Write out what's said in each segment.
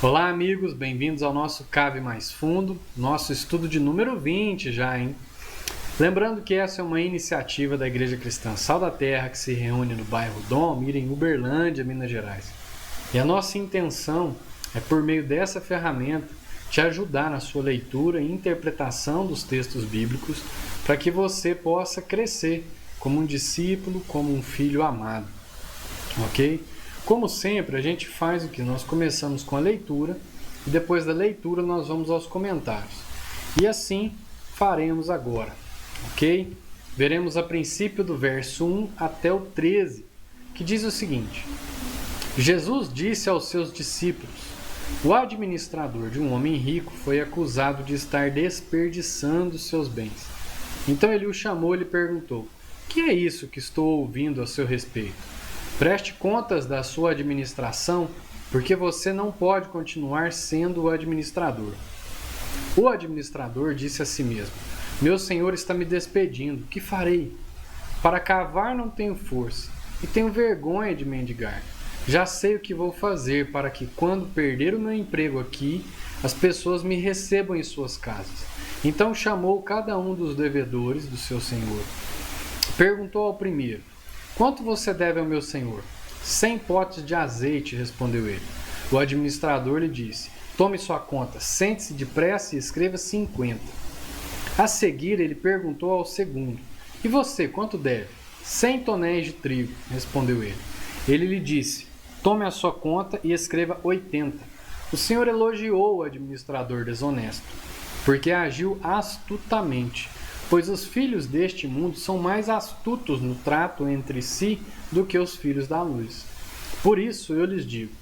Olá, amigos, bem-vindos ao nosso Cave Mais Fundo, nosso estudo de número 20 já, hein? Lembrando que essa é uma iniciativa da Igreja Cristã Sal da Terra, que se reúne no bairro Dom Almir, em Uberlândia, Minas Gerais. E a nossa intenção é, por meio dessa ferramenta, te ajudar na sua leitura e interpretação dos textos bíblicos, para que você possa crescer como um discípulo, como um filho amado, ok? Como sempre, a gente faz o que? Nós começamos com a leitura e depois da leitura nós vamos aos comentários. E assim faremos agora, ok? Veremos a princípio do verso 1 até o 13, que diz o seguinte: Jesus disse aos seus discípulos: o administrador de um homem rico foi acusado de estar desperdiçando seus bens. Então ele o chamou e lhe perguntou: que é isso que estou ouvindo a seu respeito? Preste contas da sua administração, porque você não pode continuar sendo o administrador. O administrador disse a si mesmo: meu senhor está me despedindo, que farei? Para cavar não tenho força, e tenho vergonha de mendigar. Já sei o que vou fazer para que, quando perder o meu emprego aqui, as pessoas me recebam em suas casas. Então chamou cada um dos devedores do seu senhor. Perguntou ao primeiro: quanto você deve ao meu senhor? 100 potes de azeite, respondeu ele. O administrador lhe disse: tome sua conta, sente-se depressa e escreva 50. A seguir, ele perguntou ao segundo: e você, quanto deve? 100 tonéis de trigo, respondeu ele. Ele lhe disse: tome a sua conta e escreva 80. O senhor elogiou o administrador desonesto, porque agiu astutamente, pois os filhos deste mundo são mais astutos no trato entre si do que os filhos da luz. Por isso eu lhes digo: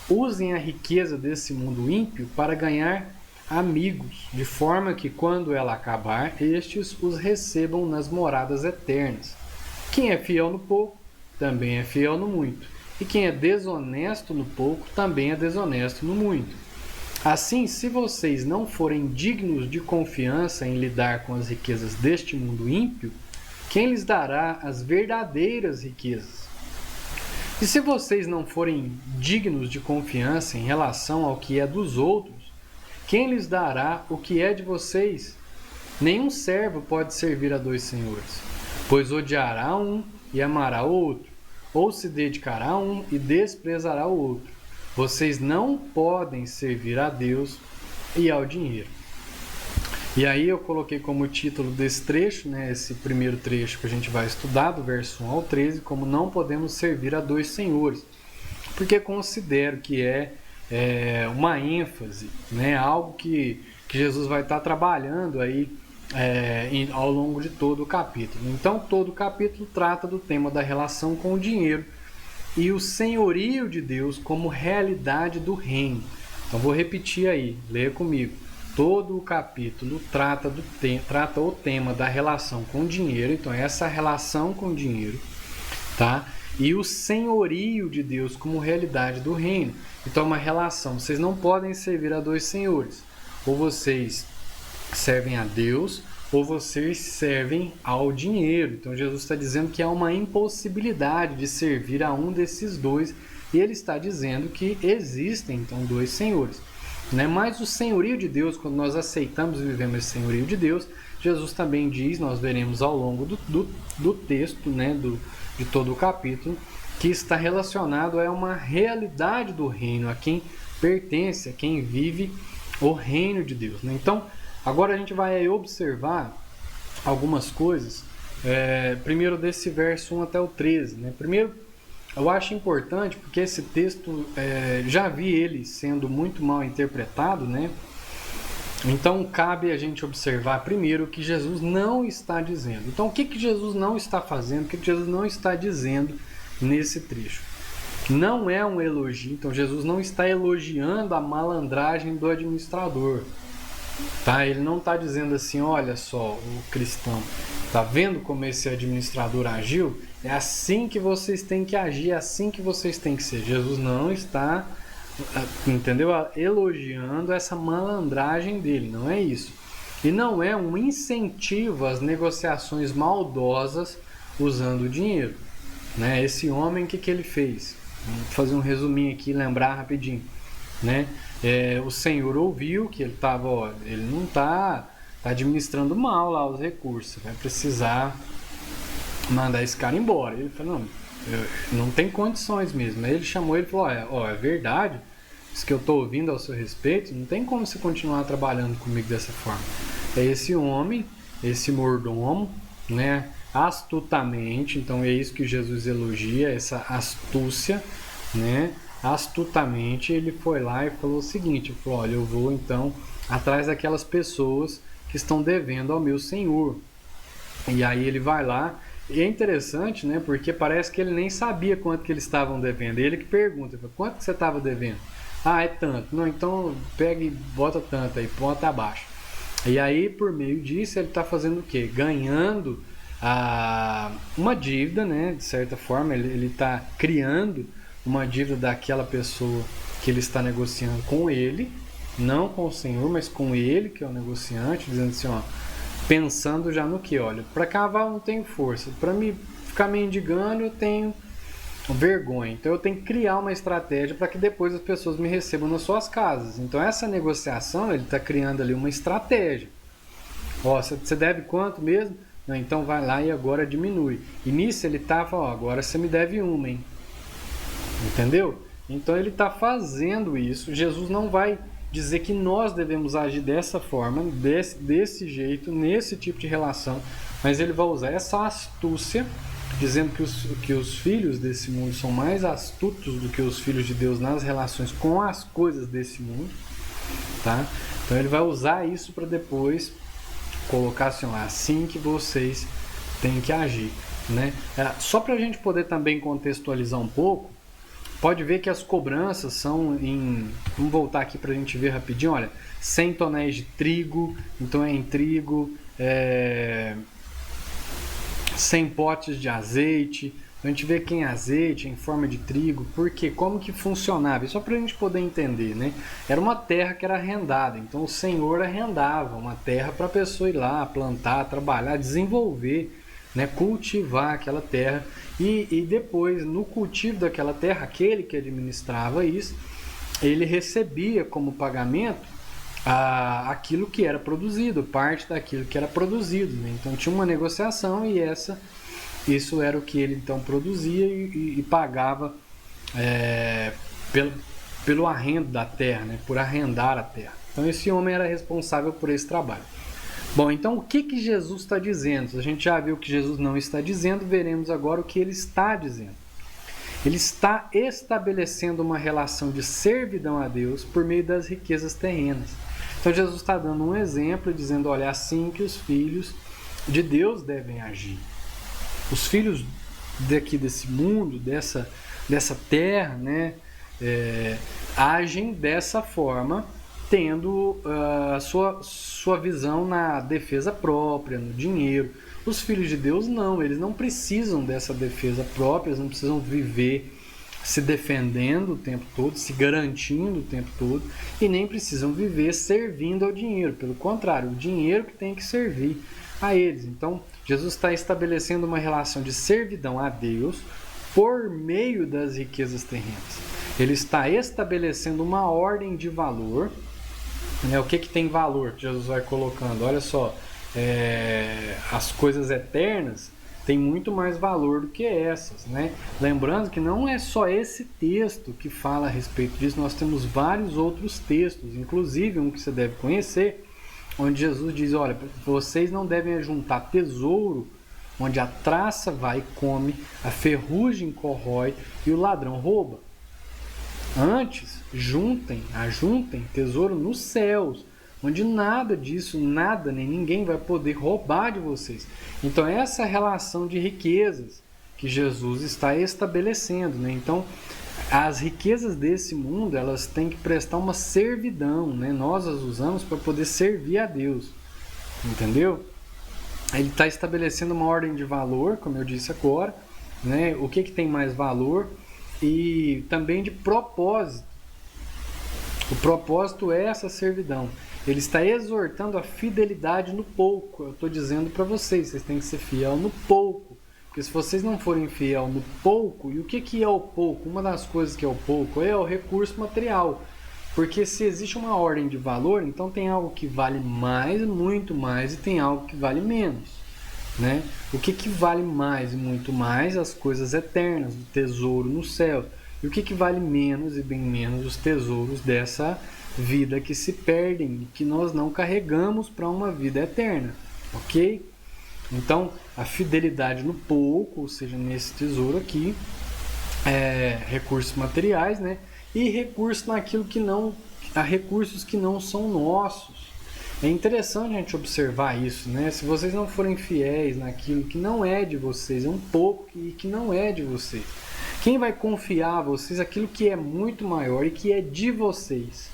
usem a riqueza desse mundo ímpio para ganhar amigos, de forma que, quando ela acabar, estes os recebam nas moradas eternas. Quem é fiel no pouco, também é fiel no muito, e quem é desonesto no pouco, também é desonesto no muito. Assim, se vocês não forem dignos de confiança em lidar com as riquezas deste mundo ímpio, quem lhes dará as verdadeiras riquezas? E se vocês não forem dignos de confiança em relação ao que é dos outros, quem lhes dará o que é de vocês? Nenhum servo pode servir a dois senhores, pois odiará um e amará o outro, ou se dedicará a um e desprezará o outro. Vocês não podem servir a Deus e ao dinheiro. E aí eu coloquei como título desse trecho, né, esse primeiro trecho que a gente vai estudar, do verso 1 ao 13, como não podemos servir a dois senhores. Porque considero que é uma ênfase, né, algo que Jesus vai estar trabalhando aí ao longo de todo o capítulo. Então todo o capítulo trata do tema da relação com o dinheiro e o senhorio de Deus como realidade do reino. Então vou repetir aí, leia comigo. Todo o capítulo trata o tema da relação com o dinheiro, então essa relação com o dinheiro, tá? E o senhorio de Deus como realidade do reino. Então é uma relação, vocês não podem servir a dois senhores. Ou vocês servem a Deus, ou vocês servem ao dinheiro. Então Jesus está dizendo que há uma impossibilidade de servir a um desses dois, e ele está dizendo que existem então dois senhores, né? Mas o senhorio de Deus, quando nós aceitamos e vivemos esse senhorio de Deus, Jesus também diz, nós veremos ao longo do texto, né, de todo o capítulo, que está relacionado a uma realidade do reino, a quem pertence, a quem vive o reino de Deus, né? Então agora a gente vai observar algumas coisas, primeiro desse verso 1 até o 13. Né? Primeiro, eu acho importante, porque esse texto, já vi ele sendo muito mal interpretado, né? Então cabe a gente observar primeiro o que Jesus não está dizendo. Então o que Jesus não está fazendo, o que Jesus não está dizendo nesse trecho? Não é um elogio, então Jesus não está elogiando a malandragem do administrador. Tá? Ele não está dizendo assim: olha só, o cristão, tá vendo como esse administrador agiu? É assim que vocês têm que agir, é assim que vocês têm que ser. Jesus não está, entendeu? Elogiando essa malandragem dele, não é isso. E não é um incentivo às negociações maldosas usando o dinheiro, né? Esse homem, o que ele fez? Vou fazer um resuminho aqui e lembrar rapidinho. né? O Senhor ouviu que ele estava, ele não está administrando mal lá os recursos, vai precisar mandar esse cara embora. Ele falou, não tem condições mesmo. Aí ele chamou ele e falou, é verdade, isso que eu estou ouvindo ao seu respeito, não tem como você continuar trabalhando comigo dessa forma. Esse homem, esse mordomo, né, astutamente, então é isso que Jesus elogia, essa astúcia, né, astutamente ele foi lá e falou o seguinte, falou, olha, eu vou então atrás daquelas pessoas que estão devendo ao meu senhor. E aí ele vai lá, e é interessante, né, porque parece que ele nem sabia quanto que eles estavam devendo. Ele que pergunta, quanto que você estava devendo? Ah, é tanto. Não, então pega e bota tanto aí, bota abaixo. E aí, por meio disso, ele está fazendo o quê? Ganhando uma dívida, né? De certa forma, ele está criando uma dívida daquela pessoa que ele está negociando com ele, não com o Senhor, mas com ele, que é o negociante, dizendo assim, ó, pensando já no que? Olha, para cavar eu não tenho força, para me ficar mendigando eu tenho vergonha, então eu tenho que criar uma estratégia para que depois as pessoas me recebam nas suas casas. Então essa negociação, ele está criando ali uma estratégia. Ó, você deve quanto mesmo? Não, então vai lá e agora diminui. E nisso ele estava, ó, agora você me deve uma, hein? Entendeu? Então ele está fazendo isso. Jesus não vai dizer que nós devemos agir dessa forma, desse jeito, nesse tipo de relação, mas ele vai usar essa astúcia, dizendo que os filhos desse mundo são mais astutos do que os filhos de Deus nas relações com as coisas desse mundo, tá? Então ele vai usar isso para depois colocar assim, ó, assim que vocês têm que agir, né? Só para a gente poder também contextualizar um pouco, pode ver que as cobranças são em... Vamos voltar aqui para a gente ver rapidinho, olha, 100 tonéis de trigo, então é em trigo, 100 potes de azeite, a gente vê que em azeite, em forma de trigo, porque como que funcionava? Só para a gente poder entender, né? Era uma terra que era arrendada, então o Senhor arrendava uma terra para a pessoa ir lá, plantar, trabalhar, desenvolver, né? Cultivar aquela terra e depois, no cultivo daquela terra, aquele que administrava isso, ele recebia como pagamento aquilo que era produzido, parte daquilo que era produzido, né? Então tinha uma negociação e isso era o que ele então produzia e pagava pelo arrendo da terra, né? Por arrendar a terra. Então esse homem era responsável por esse trabalho. Bom, então o que Jesus está dizendo? A gente já viu o que Jesus não está dizendo, veremos agora o que ele está dizendo. Ele está estabelecendo uma relação de servidão a Deus por meio das riquezas terrenas. Então Jesus está dando um exemplo, dizendo, olha, assim que os filhos de Deus devem agir. Os filhos daqui desse mundo, dessa terra, né, agem dessa forma, tendo sua visão na defesa própria, no dinheiro. Os filhos de Deus não, eles não precisam dessa defesa própria, eles não precisam viver se defendendo o tempo todo, se garantindo o tempo todo, e nem precisam viver servindo ao dinheiro. Pelo contrário, o dinheiro que tem que servir a eles. Então, Jesus está estabelecendo uma relação de servidão a Deus por meio das riquezas terrenas. Ele está estabelecendo uma ordem de valor. O que tem valor que Jesus vai colocando? Olha só, as coisas eternas têm muito mais valor do que essas, né? Lembrando que não é só esse texto que fala a respeito disso, nós temos vários outros textos, inclusive um que você deve conhecer, onde Jesus diz, olha, vocês não devem juntar tesouro onde a traça vai e come, a ferrugem corrói e o ladrão rouba. Antes, ajuntem tesouro nos céus, onde nada disso, nada, nem ninguém vai poder roubar de vocês. Então essa relação de riquezas que Jesus está estabelecendo, né? Então as riquezas desse mundo, elas têm que prestar uma servidão, né? Nós as usamos para poder servir a Deus, entendeu? Ele está estabelecendo uma ordem de valor, como eu disse agora, né? O que tem mais valor e também de propósito. O propósito é essa servidão. Ele está exortando a fidelidade no pouco. Eu estou dizendo para vocês têm que ser fiel no pouco. Porque se vocês não forem fiel no pouco, e o que é o pouco? Uma das coisas que é o pouco é o recurso material. Porque se existe uma ordem de valor, então tem algo que vale mais, muito mais, e tem algo que vale menos, né? O que vale mais e muito mais? As coisas eternas, o tesouro no céu. E o que vale menos e bem menos? Os tesouros dessa vida que se perdem e que nós não carregamos para uma vida eterna, ok? Então, a fidelidade no pouco, ou seja, nesse tesouro aqui, recursos materiais, né? E recursos naquilo que não, há recursos que não são nossos. É interessante a gente observar isso, né? Se vocês não forem fiéis naquilo que não é de vocês, é um pouco que não é de vocês. Quem vai confiar a vocês aquilo que é muito maior e que é de vocês?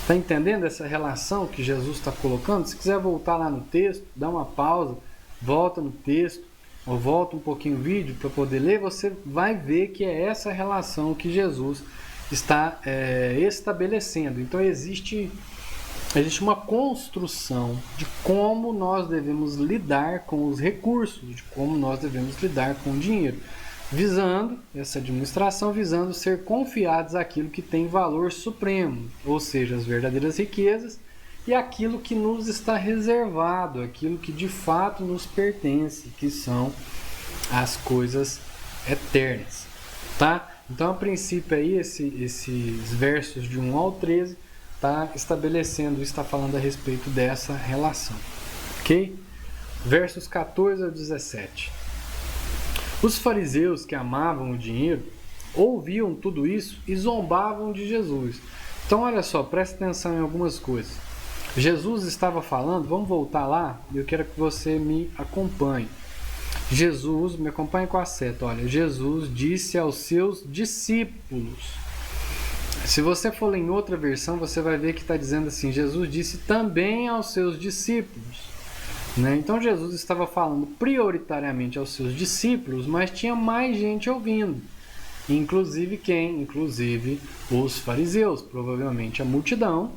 Está entendendo essa relação que Jesus está colocando? Se quiser voltar lá no texto, dá uma pausa, volta no texto, ou volta um pouquinho o vídeo para poder ler, você vai ver que é essa relação que Jesus está estabelecendo. Então existe uma construção de como nós devemos lidar com os recursos, de como nós devemos lidar com o dinheiro, visando essa administração, visando ser confiados àquilo que tem valor supremo, ou seja, as verdadeiras riquezas, e aquilo que nos está reservado, aquilo que de fato nos pertence, que são as coisas eternas, tá? Então, a princípio aí, esses versos de 1 ao 13 está estabelecendo, está falando a respeito dessa relação, ok? Versos 14 ao 17. Os fariseus que amavam o dinheiro ouviam tudo isso e zombavam de Jesus. Então, olha só, presta atenção em algumas coisas. Jesus estava falando, vamos voltar lá, eu quero que você me acompanhe. Jesus, me acompanhe com a seta, olha, Jesus disse aos seus discípulos. Se você for ler em outra versão, você vai ver que está dizendo assim, Jesus disse também aos seus discípulos. Né? Então Jesus estava falando prioritariamente aos seus discípulos, mas tinha mais gente ouvindo. Inclusive quem? Inclusive os fariseus, provavelmente a multidão,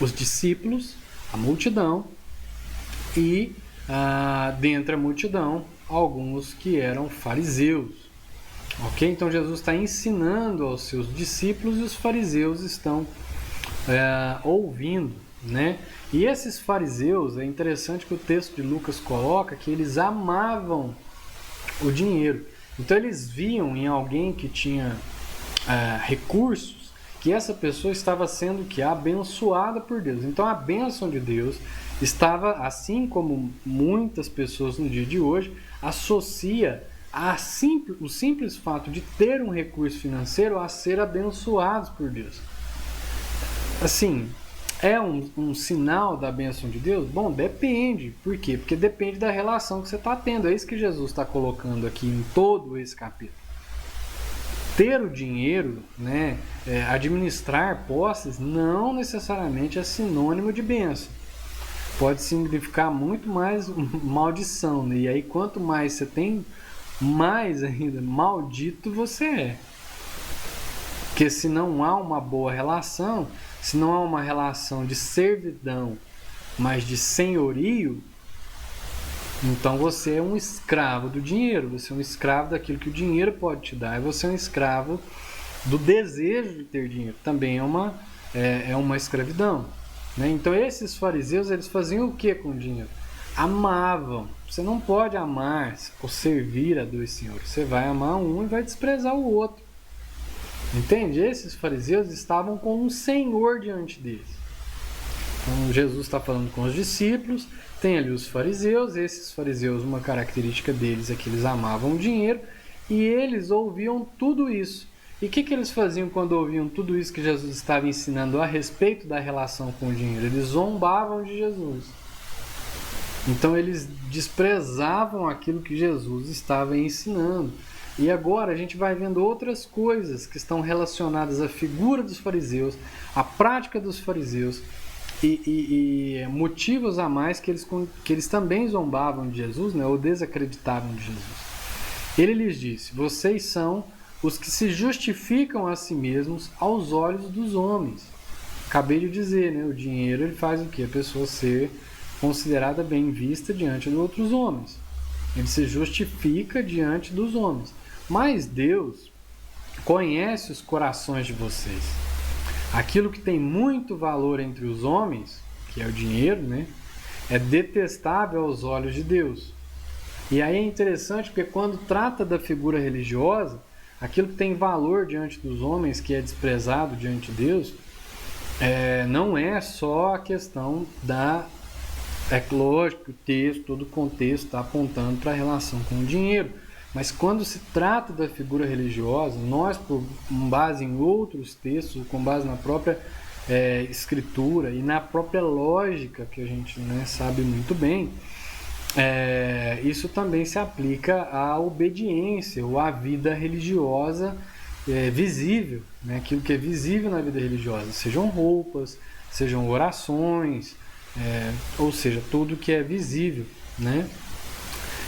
os discípulos, a multidão e dentre a multidão alguns que eram fariseus. Ok? Então Jesus está ensinando aos seus discípulos e os fariseus estão ouvindo, né? E esses fariseus, é interessante que o texto de Lucas coloca que eles amavam o dinheiro. Então eles viam em alguém que tinha recursos, que essa pessoa estava sendo abençoada por Deus. Então a bênção de Deus estava, assim como muitas pessoas no dia de hoje, associa o simples fato de ter um recurso financeiro a ser abençoados por Deus. Assim, é um sinal da bênção de Deus? Bom, depende. Por quê? Porque depende da relação que você está tendo. É isso que Jesus está colocando aqui em todo esse capítulo. Ter o dinheiro, né, administrar posses, não necessariamente é sinônimo de bênção. Pode significar muito mais maldição, né? E aí quanto mais você tem, mais ainda maldito você é. Porque se não há uma boa relação, se não há uma relação de servidão, mas de senhorio, então você é um escravo do dinheiro, você é um escravo daquilo que o dinheiro pode te dar, e você é um escravo do desejo de ter dinheiro, também é uma escravidão. Né? Então esses fariseus, eles faziam o que com o dinheiro? Amavam. Você não pode amar ou servir a dois senhores, você vai amar um e vai desprezar o outro. Entende? Esses fariseus estavam com um senhor diante deles. Então Jesus está falando com os discípulos, tem ali os fariseus. Esses fariseus, uma característica deles é que eles amavam o dinheiro e eles ouviam tudo isso. E o que eles faziam quando ouviam tudo isso que Jesus estava ensinando a respeito da relação com o dinheiro? Eles zombavam de Jesus. Então eles desprezavam aquilo que Jesus estava ensinando. E agora a gente vai vendo outras coisas que estão relacionadas à figura dos fariseus, à prática dos fariseus e motivos a mais que eles também zombavam de Jesus, né, ou desacreditavam de Jesus. Ele lhes disse: vocês são os que se justificam a si mesmos aos olhos dos homens. Acabei de dizer, né, o dinheiro ele faz o quê? A pessoa ser considerada bem vista diante de outros homens. Ele se justifica diante dos homens. Mas Deus conhece os corações de vocês. Aquilo que tem muito valor entre os homens, que é o dinheiro, né, é detestável aos olhos de Deus. E aí é interessante porque quando trata da figura religiosa, aquilo que tem valor diante dos homens, que é desprezado diante de Deus, não é só a questão da... É lógico que o texto, todo o contexto está apontando para a relação com o dinheiro. Mas quando se trata da figura religiosa, nós, com base em outros textos, com base na própria escritura e na própria lógica, que a gente, né, sabe muito bem, isso também se aplica à obediência ou à vida religiosa visível, né? Aquilo que é visível na vida religiosa, sejam roupas, sejam orações, ou seja, tudo que é visível, né?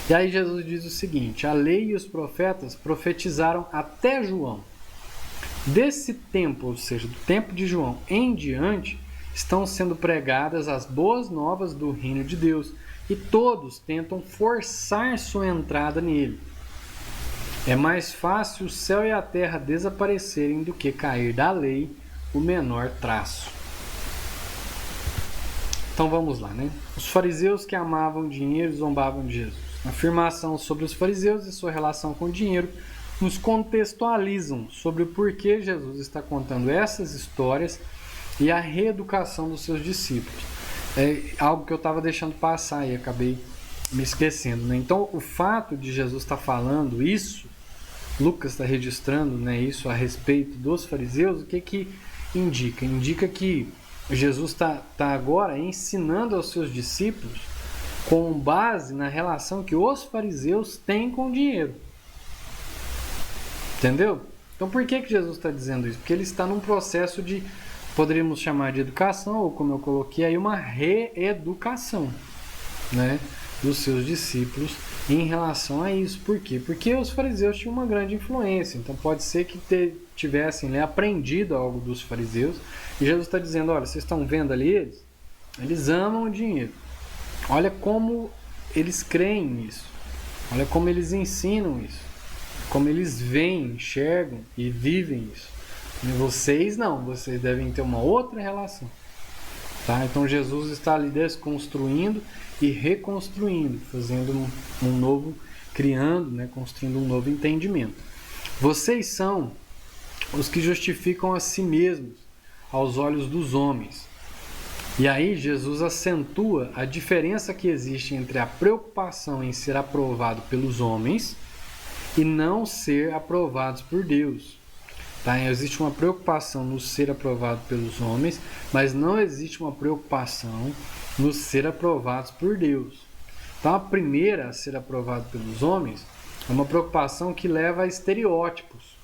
E aí Jesus diz o seguinte: a lei e os profetas profetizaram até João. Desse tempo, ou seja, do tempo de João em diante, estão sendo pregadas as boas novas do reino de Deus, e todos tentam forçar sua entrada nele. É mais fácil o céu e a terra desaparecerem do que cair da lei o menor traço. Então vamos lá, né? Os fariseus que amavam dinheiro zombavam de Jesus. A afirmação sobre os fariseus e sua relação com o dinheiro nos contextualizam sobre o porquê Jesus está contando essas histórias e a reeducação dos seus discípulos. É algo que eu estava deixando passar e acabei me esquecendo, né? Então, o fato de Jesus estar falando isso, Lucas está registrando, né, isso a respeito dos fariseus, o que indica? Indica que Jesus está agora ensinando aos seus discípulos com base na relação que os fariseus têm com o dinheiro. Entendeu? Então por que Jesus está dizendo isso? Porque ele está num processo de, poderíamos chamar de educação, ou como eu coloquei aí, uma reeducação, né, dos seus discípulos em relação a isso. Por quê? Porque os fariseus tinham uma grande influência, então pode ser que tivessem aprendido algo dos fariseus, e Jesus está dizendo: olha, vocês estão vendo ali eles amam o dinheiro, olha como eles creem nisso, olha como eles ensinam isso, como eles veem, enxergam e vivem isso. E vocês não, vocês devem ter uma outra relação. Tá? Então Jesus está ali desconstruindo e reconstruindo, fazendo um novo, criando, né, construindo um novo entendimento. Vocês são os que justificam a si mesmos aos olhos dos homens. E aí Jesus acentua a diferença que existe entre a preocupação em ser aprovado pelos homens e não ser aprovados por Deus. Tá? Existe uma preocupação no ser aprovado pelos homens, mas não existe uma preocupação no ser aprovados por Deus. Então a primeira a ser aprovado pelos homens é uma preocupação que leva a estereótipos,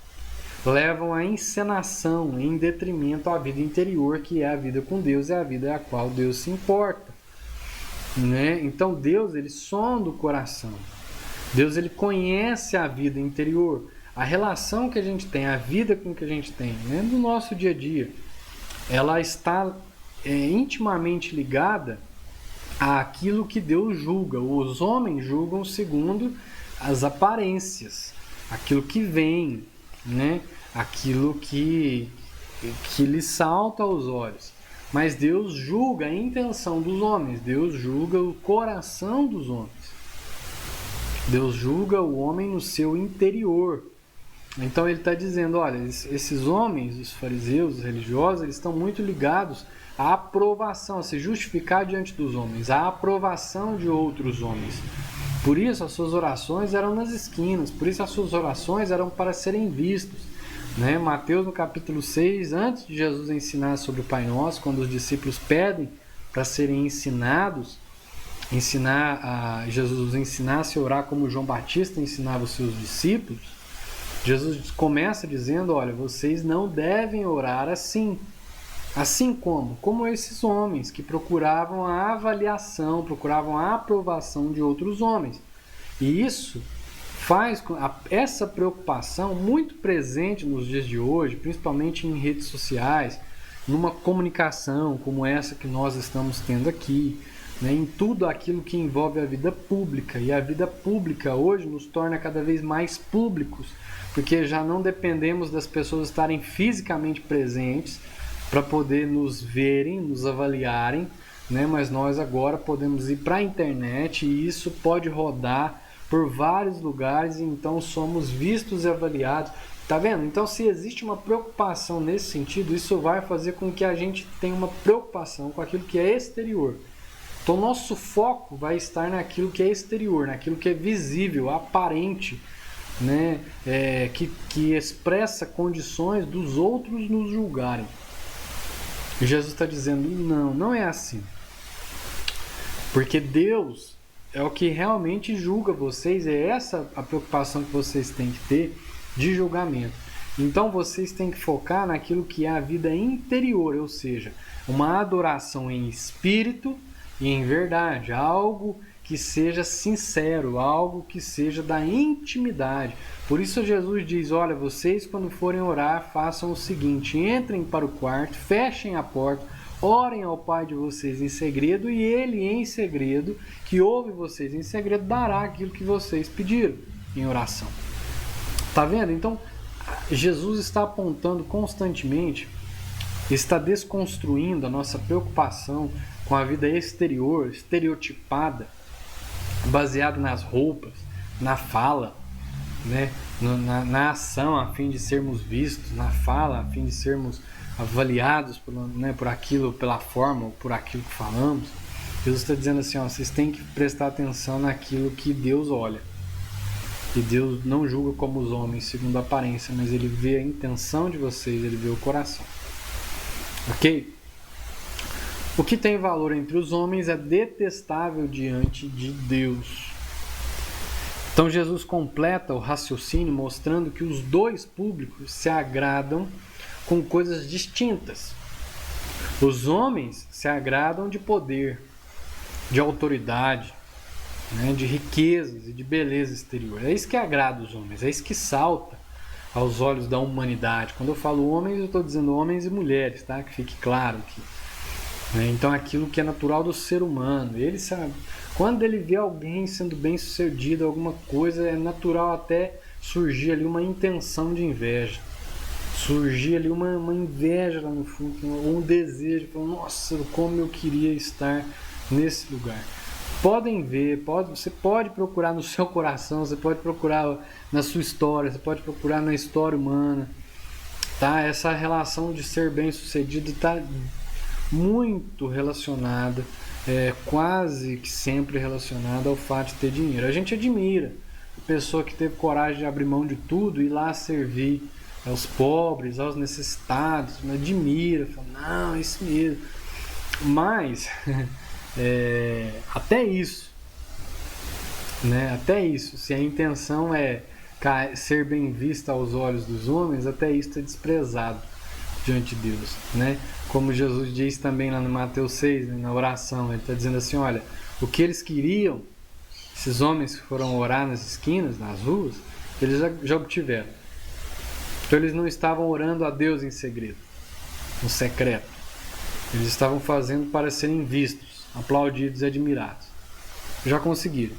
levam à encenação em detrimento à vida interior, que é a vida com Deus, é a vida a qual Deus se importa, né? Então Deus, ele sonda o coração, Deus, ele conhece a vida interior, a relação que a gente tem, a vida com que a gente tem, né, no nosso dia a dia, ela está intimamente ligada àquilo que Deus julga. Os homens julgam segundo as aparências, aquilo que vem, né, aquilo que lhe salta aos olhos. Mas Deus julga a intenção dos homens, Deus julga o coração dos homens. Deus julga o homem no seu interior. Então ele está dizendo: olha, esses homens, os fariseus, os religiosos, eles estão muito ligados à aprovação, a se justificar diante dos homens, à aprovação de outros homens. Por isso as suas orações eram nas esquinas, por isso as suas orações eram para serem vistos, né? Mateus, no capítulo 6, antes de Jesus ensinar sobre o Pai Nosso, quando os discípulos pedem para serem ensinados, Jesus os ensinasse a orar como João Batista ensinava os seus discípulos, Jesus começa dizendo: olha, vocês não devem orar assim. Assim como esses homens que procuravam a avaliação, procuravam a aprovação de outros homens. E isso faz essa preocupação muito presente nos dias de hoje, principalmente em redes sociais, numa comunicação como essa que nós estamos tendo aqui, né, em tudo aquilo que envolve a vida pública. E a vida pública hoje nos torna cada vez mais públicos, porque já não dependemos das pessoas estarem fisicamente presentes, para poder nos verem, nos avaliarem, né? Mas nós agora podemos ir para a internet e isso pode rodar por vários lugares e então somos vistos e avaliados. Tá vendo? Então, se existe uma preocupação nesse sentido, isso vai fazer com que a gente tenha uma preocupação com aquilo que é exterior. Então, nosso foco vai estar naquilo que é exterior, naquilo que é visível, aparente, né? Que expressa condições dos outros nos julgarem. E Jesus está dizendo, não é assim. Porque Deus é o que realmente julga vocês, é essa a preocupação que vocês têm que ter de julgamento. Então vocês têm que focar naquilo que é a vida interior, ou seja, uma adoração em espírito e em verdade, algo que seja sincero, algo que seja da intimidade. Por isso Jesus diz, olha, vocês quando forem orar, façam o seguinte, entrem para o quarto, fechem a porta, orem ao Pai de vocês em segredo e Ele em segredo, que ouve vocês em segredo, dará aquilo que vocês pediram em oração. Tá vendo? Então, Jesus está apontando constantemente, está desconstruindo a nossa preocupação com a vida exterior, estereotipada, baseada nas roupas, na fala, né? na ação, a fim de sermos vistos, na fala, a fim de sermos avaliados por aquilo, pela forma, ou por aquilo que falamos. Jesus está dizendo assim, ó, vocês têm que prestar atenção naquilo que Deus olha. E Deus não julga como os homens, segundo a aparência, mas Ele vê a intenção de vocês, Ele vê o coração. Ok? O que tem valor entre os homens é detestável diante de Deus. Então Jesus completa o raciocínio mostrando que os dois públicos se agradam com coisas distintas. Os homens se agradam de poder, de autoridade, né, de riquezas e de beleza exterior. É isso que agrada os homens, é isso que salta aos olhos da humanidade. Quando eu falo homens, eu estou dizendo homens e mulheres, tá? Que fique claro aqui. Então aquilo que é natural do ser humano, ele sabe, quando ele vê alguém sendo bem sucedido, alguma coisa, é natural até surgir ali uma intenção de inveja, surgir ali uma inveja lá no fundo, um desejo, nossa, como eu queria estar nesse lugar. Podem ver, você pode procurar no seu coração, você pode procurar na sua história, você pode procurar na história humana, tá? Essa relação de ser bem sucedido está muito relacionada, quase que sempre relacionada ao fato de ter dinheiro. A gente admira a pessoa que teve coragem de abrir mão de tudo e ir lá servir aos pobres, aos necessitados, admira, fala, não, é isso mesmo. Mas até isso, né? Até isso, se a intenção é ser bem vista aos olhos dos homens, até isso é desprezado diante de Deus, né? Como Jesus diz também lá no Mateus 6, né, na oração, ele está dizendo assim, olha, o que eles queriam, esses homens que foram orar nas esquinas, nas ruas, eles já obtiveram. Então eles não estavam orando a Deus em segredo, no secreto. Eles estavam fazendo para serem vistos, aplaudidos e admirados. Já conseguiram.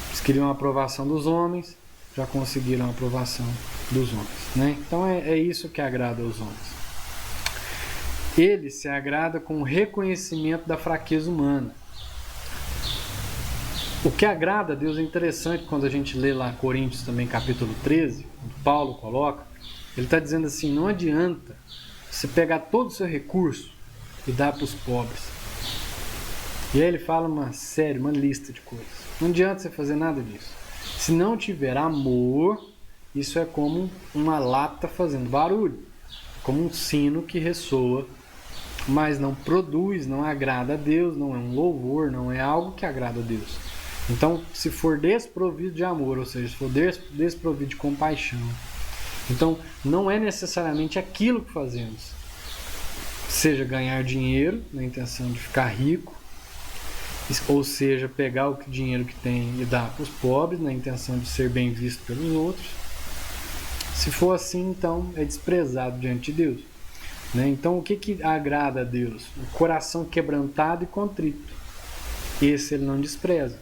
Eles queriam a aprovação dos homens, já conseguiram a aprovação dos homens, né? Então é isso que agrada aos homens. Ele se agrada com o reconhecimento da fraqueza humana. O que agrada a Deus é interessante quando a gente lê lá Coríntios também, capítulo 13, quando Paulo coloca, ele está dizendo assim, não adianta você pegar todo o seu recurso e dar para os pobres. E aí ele fala uma lista de coisas. Não adianta você fazer nada disso. Se não tiver amor, isso é como uma lata fazendo barulho, como um sino que ressoa, mas não produz, não agrada a Deus, não é um louvor, não é algo que agrada a Deus. Então, se for desprovido de amor, ou seja, se for desprovido de compaixão, então não é necessariamente aquilo que fazemos, seja ganhar dinheiro na intenção de ficar rico, ou seja, pegar o dinheiro que tem e dar para os pobres na intenção de ser bem visto pelos outros. Se for assim, então é desprezado diante de Deus, né? Então o que agrada a Deus? O coração quebrantado e contrito. Esse ele não despreza.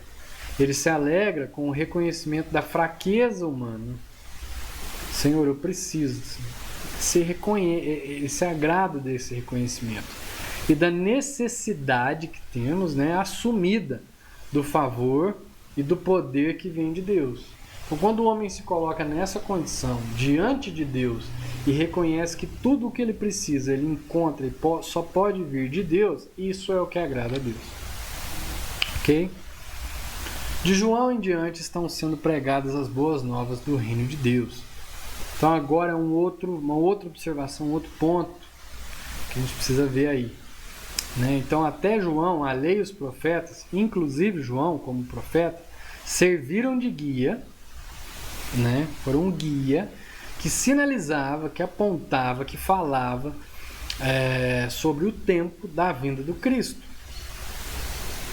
Ele se alegra com o reconhecimento da fraqueza humana. Senhor, eu preciso. ele se agrada desse reconhecimento e da necessidade que temos, né, assumida do favor e do poder que vem de Deus. Então, quando o homem se coloca nessa condição diante de Deus e reconhece que tudo o que ele precisa ele encontra e só pode vir de Deus, isso é o que agrada a Deus. Ok? De João em diante estão sendo pregadas as boas novas do reino de Deus. Então agora é uma outra observação, um outro ponto que a gente precisa ver aí. Né? Então até João, a lei e os profetas, inclusive João como profeta, serviram de guia, né? Foram um guia que sinalizava, que apontava, que falava sobre o tempo da vinda do Cristo.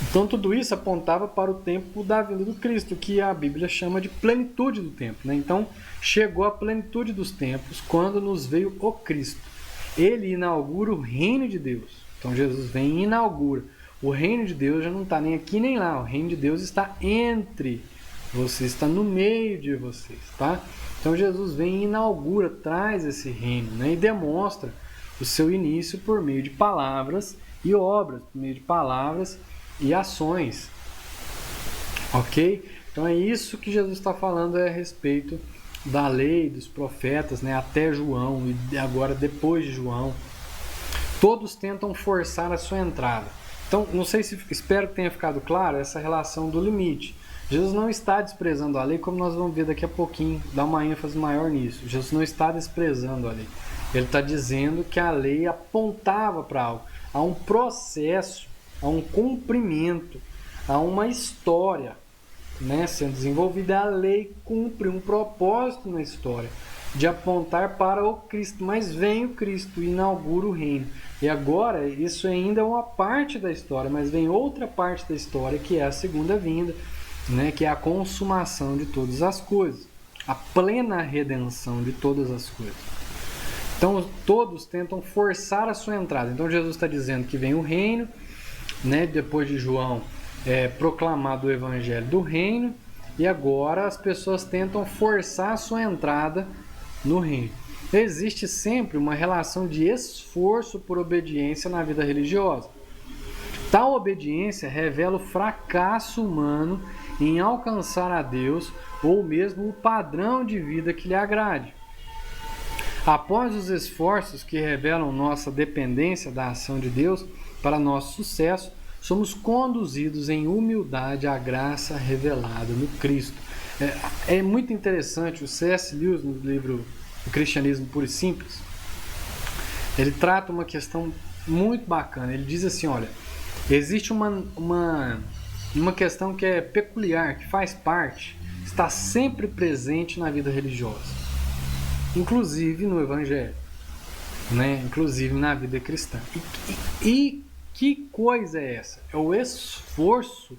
Então tudo isso apontava para o tempo da vinda do Cristo, que a Bíblia chama de plenitude do tempo. Né? Então chegou a plenitude dos tempos quando nos veio o Cristo. Ele inaugura o reino de Deus. Então Jesus vem e inaugura. O reino de Deus já não está nem aqui nem lá. O reino de Deus está entre vocês, está no meio de vocês. Tá? Então Jesus vem e inaugura, traz esse reino, né? E demonstra o seu início por meio de palavras e obras, por meio de palavras e ações. Ok? Então é isso que Jesus está falando a respeito da lei, dos profetas, né? Até João e agora depois de João. Todos tentam forçar a sua entrada. Então, não sei se, espero que tenha ficado claro essa relação do limite. Jesus não está desprezando a lei, como nós vamos ver daqui a pouquinho, dar uma ênfase maior nisso. Jesus não está desprezando a lei. Ele está dizendo que a lei apontava para algo. Há um processo, há um cumprimento, há uma história, né, sendo desenvolvida. A lei cumpre um propósito na história, de apontar para o Cristo. Mas vem o Cristo e inaugura o reino. E agora, isso ainda é uma parte da história, mas vem outra parte da história, que é a segunda vinda, né, que é a consumação de todas as coisas, a plena redenção de todas as coisas. Então todos tentam forçar a sua entrada. Então Jesus está dizendo que vem o reino, né, depois de João proclamado o evangelho do reino, e agora as pessoas tentam forçar a sua entrada no reino. Existe sempre uma relação de esforço por obediência na vida religiosa. Tal obediência revela o fracasso humano em alcançar a Deus ou mesmo o padrão de vida que lhe agrade. Após os esforços que revelam nossa dependência da ação de Deus para nosso sucesso, somos conduzidos em humildade à graça revelada no Cristo. É muito interessante, o C.S. Lewis, no livro O Cristianismo Puro e Simples, ele trata uma questão muito bacana. Ele diz assim, olha, existe uma questão que é peculiar, que faz parte, está sempre presente na vida religiosa, inclusive no Evangelho, né? Inclusive na vida cristã. E que coisa é essa? É o esforço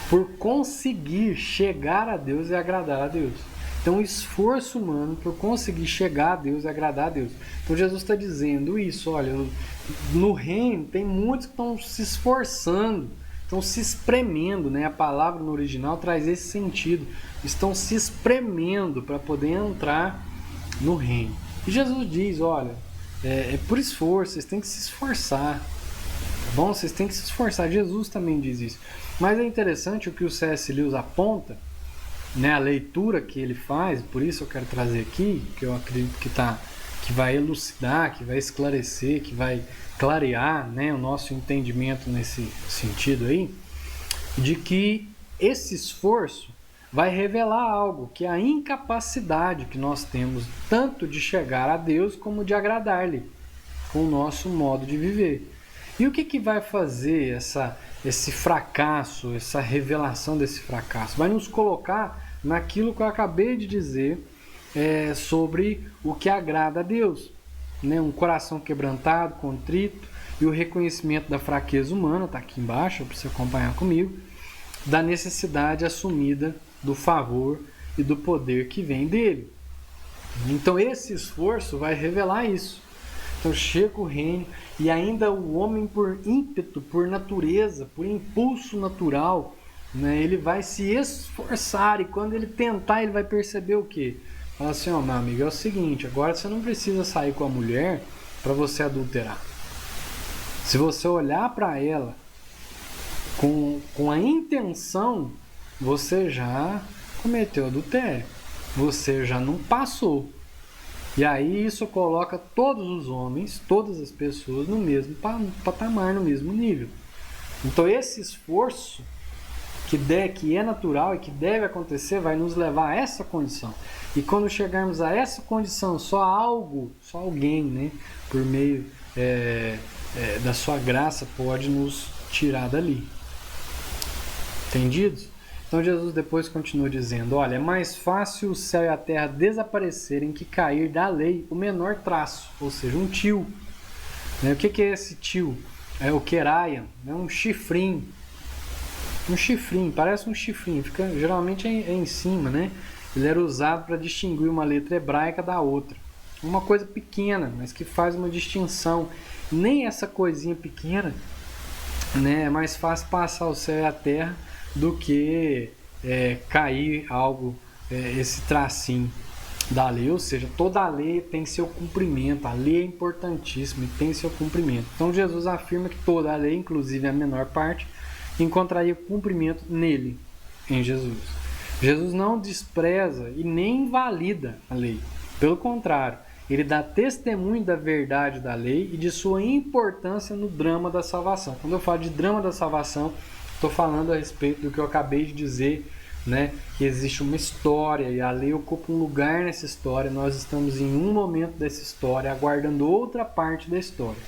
por conseguir chegar a Deus e agradar a Deus. Então, o esforço humano por conseguir chegar a Deus e agradar a Deus. Então, Jesus está dizendo isso, olha, no reino tem muitos que estão se esforçando, estão se espremendo, né? A palavra no original traz esse sentido. Estão se espremendo para poder entrar no reino. E Jesus diz, olha, é por esforço, vocês têm que se esforçar. Tá bom? Vocês têm que se esforçar. Jesus também diz isso. Mas é interessante o que o C.S. Lewis aponta, né? A leitura que ele faz, por isso eu quero trazer aqui, que eu acredito que vai elucidar, que vai esclarecer, que vai clarear, né, o nosso entendimento nesse sentido aí, de que esse esforço vai revelar algo, que é a incapacidade que nós temos tanto de chegar a Deus como de agradar-lhe com o nosso modo de viver. E o que vai fazer esse fracasso, essa revelação desse fracasso? Vai nos colocar naquilo que eu acabei de dizer sobre o que agrada a Deus, né? Um coração quebrantado, contrito, e o reconhecimento da fraqueza humana, está aqui embaixo, para você acompanhar comigo, da necessidade assumida do favor e do poder que vem dele. Então esse esforço vai revelar isso. Então chega o reino e ainda o homem, por ímpeto, por natureza, por impulso natural, né, ele vai se esforçar, e quando ele tentar, ele vai perceber o quê? Fala assim, ó, meu amigo, é o seguinte, agora você não precisa sair com a mulher para você adulterar. Se você olhar para ela com a intenção, você já cometeu adultério. Você já não passou. E aí isso coloca todos os homens, todas as pessoas no mesmo patamar, no mesmo nível. Então esse esforço que é natural e que deve acontecer vai nos levar a essa condição. E quando chegarmos a essa condição, só alguém, né, por meio da sua graça pode nos tirar dali. Entendidos? Então Jesus depois continua dizendo, olha, é mais fácil o céu e a terra desaparecerem que cair da lei o menor traço, ou seja, um tio. O que é esse tio? É o queraia, é um chifrinho. Um chifrinho, parece um chifrinho, geralmente é em cima, né? Ele era usado para distinguir uma letra hebraica da outra. Uma coisa pequena, mas que faz uma distinção. Nem essa coisinha pequena, né, é mais fácil passar o céu e a terra do que cair algo, esse tracinho da lei. Ou seja, toda a lei tem seu cumprimento. A lei é importantíssima e tem seu cumprimento. Então Jesus afirma que toda a lei, inclusive a menor parte, encontraria cumprimento nele, em Jesus. Jesus não despreza e nem invalida a lei. Pelo contrário, ele dá testemunho da verdade da lei e de sua importância no drama da salvação. Quando eu falo de drama da salvação, estou falando a respeito do que eu acabei de dizer, né? Que existe uma história e a lei ocupa um lugar nessa história. Nós estamos em um momento dessa história, aguardando outra parte da história.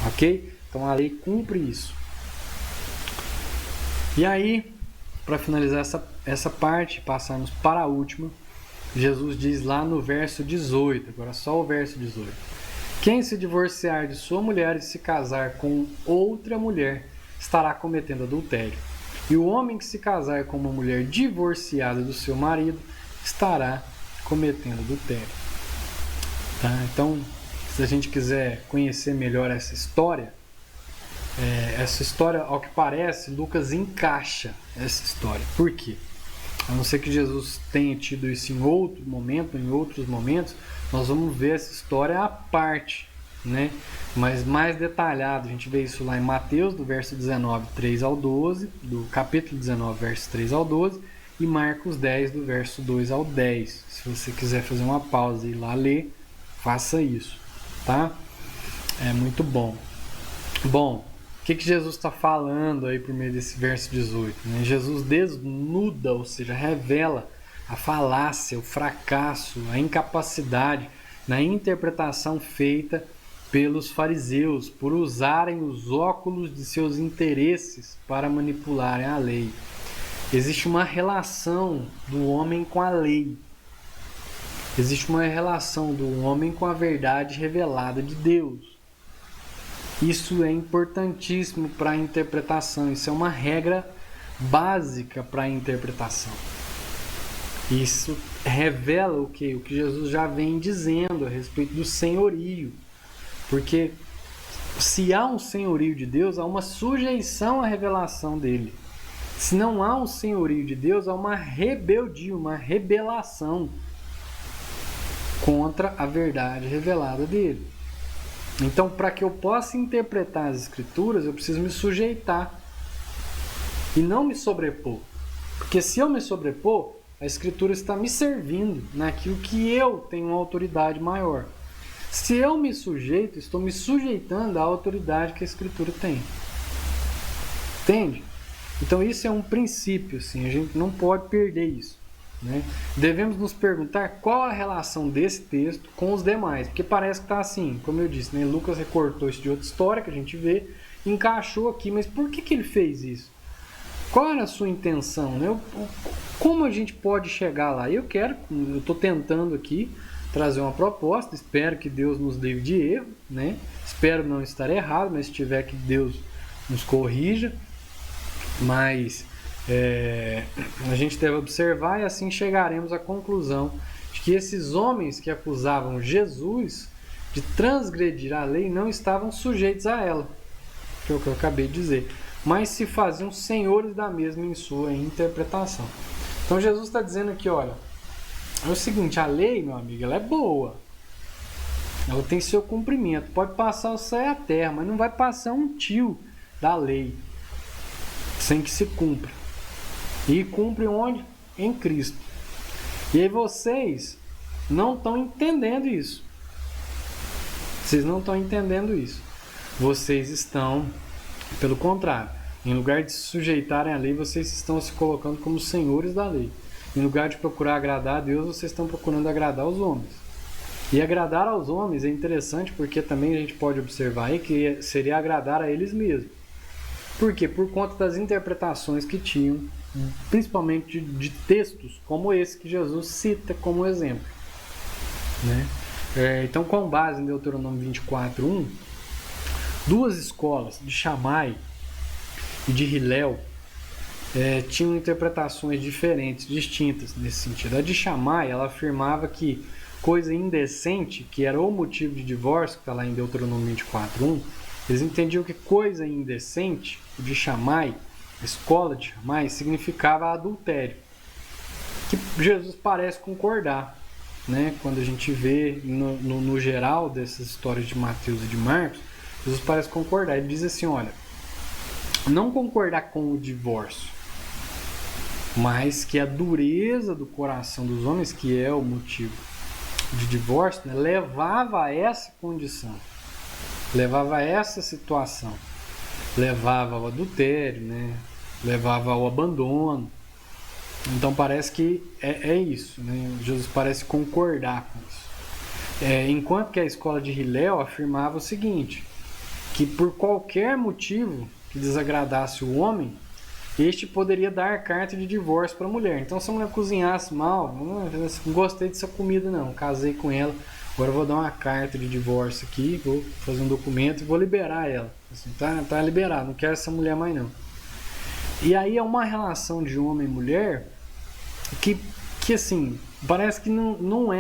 Ok? Então a lei cumpre isso. E aí, para finalizar essa parte, passarmos para a última, Jesus diz lá no verso 18, agora só o verso 18. Quem se divorciar de sua mulher e se casar com outra mulher, estará cometendo adultério. E o homem que se casar com uma mulher divorciada do seu marido, estará cometendo adultério. Tá? Então, se a gente quiser conhecer melhor essa história, ao que parece, Lucas encaixa essa história. Por quê? A não ser que Jesus tenha tido isso em outro momento, em outros momentos, nós vamos ver essa história à parte, né? Mas mais detalhado. A gente vê isso lá em Mateus, do verso 19, 3 ao 12, do capítulo 19, verso 3 ao 12, e Marcos 10, do verso 2 ao 10. Se você quiser fazer uma pausa e ir lá ler, faça isso, tá? É muito bom. Bom, o que Jesus está falando aí por meio desse verso 18? Né? Jesus desnuda, ou seja, revela a falácia, o fracasso, a incapacidade na interpretação feita pelos fariseus por usarem os óculos de seus interesses para manipularem a lei. Existe uma relação do homem com a lei. Existe uma relação do homem com a verdade revelada de Deus. Isso é importantíssimo para a interpretação. Isso é uma regra básica para a interpretação. Isso revela o que Jesus já vem dizendo a respeito do senhorio. Porque se há um senhorio de Deus, há uma sujeição à revelação dele. Se não há um senhorio de Deus, há uma rebeldia, uma rebelação contra a verdade revelada dele. Então, para que eu possa interpretar as Escrituras, eu preciso me sujeitar e não me sobrepor. Porque se eu me sobrepor, a Escritura está me servindo naquilo que eu tenho uma autoridade maior. Se eu me sujeito, estou me sujeitando à autoridade que a Escritura tem. Entende? Então, isso é um princípio, assim, a gente não pode perder isso. Né? Devemos nos perguntar qual a relação desse texto com os demais, porque parece que está assim, como eu disse, né? Lucas recortou isso de outra história que a gente vê, encaixou aqui, mas por que ele fez isso? Qual era a sua intenção? Né? Como a gente pode chegar lá? Eu estou tentando aqui trazer uma proposta, espero que Deus nos livre de erro, né? Espero não estar errado, mas se tiver, que Deus nos corrija, mas a gente deve observar e assim chegaremos à conclusão de que esses homens que acusavam Jesus de transgredir a lei não estavam sujeitos a ela, que é o que eu acabei de dizer, mas se faziam senhores da mesma em sua interpretação. Então Jesus está dizendo aqui, olha, É o seguinte, a lei, meu amigo, ela é boa. Ela tem seu cumprimento. Pode passar o céu e a terra, mas não vai passar um tio da lei sem que se cumpra. E cumpre onde? Em Cristo. E aí vocês não estão entendendo isso. Vocês não estão entendendo isso. Vocês estão, pelo contrário, em lugar de se sujeitarem à lei, vocês estão se colocando como senhores da lei. Em lugar de procurar agradar a Deus, vocês estão procurando agradar os homens. E agradar aos homens é interessante porque também a gente pode observar aí que seria agradar a eles mesmos. Por quê? Por conta das interpretações que tinham, principalmente de textos como esse que Jesus cita como exemplo. Né? Então, com base em Deuteronômio 24:1, duas escolas, de Shammai e de Hillel, tinham interpretações diferentes, distintas nesse sentido. A de Shammai, ela afirmava que coisa indecente, que era o motivo de divórcio, que está lá em Deuteronômio 24:1, eles entendiam que coisa indecente, de Shammai, a escola de Shammai, significava adultério. Que Jesus parece concordar, né? Quando a gente vê no geral dessas histórias de Mateus e de Marcos, Jesus parece concordar. Ele diz assim, olha, não concordar com o divórcio, mas que a dureza do coração dos homens, que é o motivo de divórcio, né, levava a essa condição, levava a essa situação, levava ao adultério, né, levava ao abandono. Então parece que é isso, né? Jesus parece concordar com isso. Enquanto que a escola de Hillel afirmava o seguinte, que por qualquer motivo que desagradasse o homem, este poderia dar carta de divórcio para a mulher. Então, se a mulher cozinhasse mal, não gostei dessa comida não, casei com ela, agora eu vou dar uma carta de divórcio aqui, vou fazer um documento e vou liberar ela. Assim, tá liberado, não quero essa mulher mais não. E aí é uma relação de homem e mulher que assim, parece que não